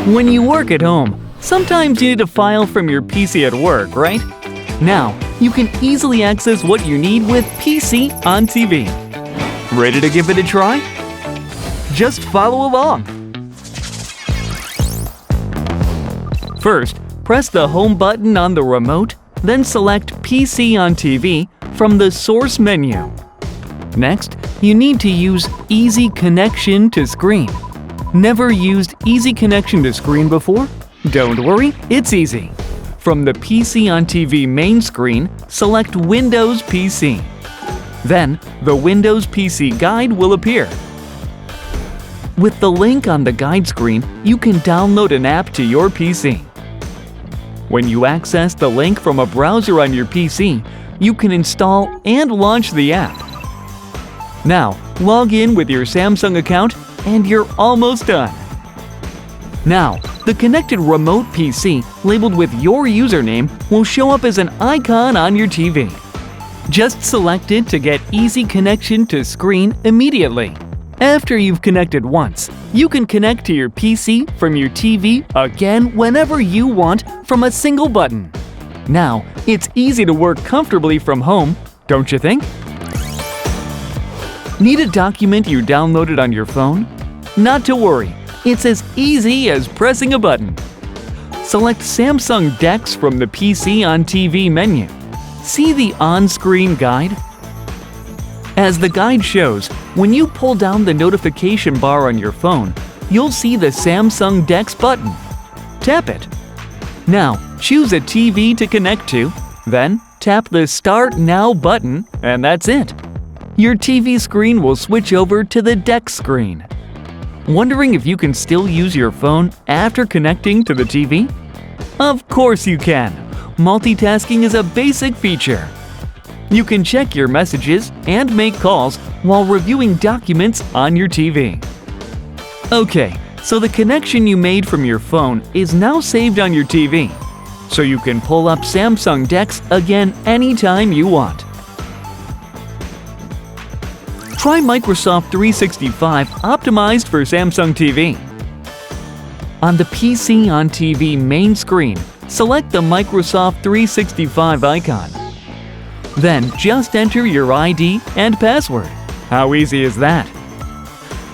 When you work at home, sometimes you need a file from your PC at work, right? Now, you can easily access what you need with PC on TV. Ready to give it a try? Just follow along. First, press the Home button on the remote, then select PC on TV from the Source menu. Next, you need to use Easy Connection to Screen. Never used Easy Connection to Screen before? Don't worry, it's easy. From the PC on TV main screen, select Windows PC. Then, the Windows PC guide will appear. With the link on the guide screen, you can download an app to your PC. When you access the link from a browser on your PC, you can install and launch the app. Now, log in with your Samsung account and you're almost done. Now, the connected remote PC labeled with your username will show up as an icon on your TV. Just select it to get Easy Connection to Screen immediately. After you've connected once, you can connect to your PC from your TV again whenever you want from a single button. Now, it's easy to work comfortably from home, don't you think? Need a document you downloaded on your phone? Not to worry, it's as easy as pressing a button. Select Samsung DeX from the PC on TV menu. See the on-screen guide? As the guide shows, when you pull down the notification bar on your phone, you'll see the Samsung DeX button. Tap it. Now, choose a TV to connect to, then tap the Start Now button, and that's it. Your TV screen will switch over to the DeX screen. Wondering if you can still use your phone after connecting to the TV? Of course you can. Multitasking is a basic feature. You can check your messages and make calls while reviewing documents on your TV. Okay, so the connection you made from your phone is now saved on your TV, so you can pull up Samsung DeX again anytime you want. Try Microsoft 365 optimized for Samsung TV. On the PC on TV main screen, select the Microsoft 365 icon. Then just enter your ID and password. How easy is that?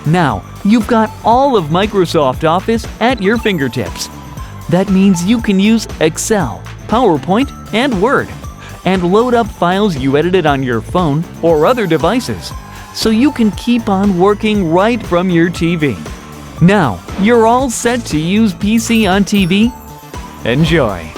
Now, you've got all of Microsoft Office at your fingertips. That means you can use Excel, PowerPoint, and Word, and load up files you edited on your phone or other devices, so you can keep on working right from your TV. Now, you're all set to use PC on TV. Enjoy!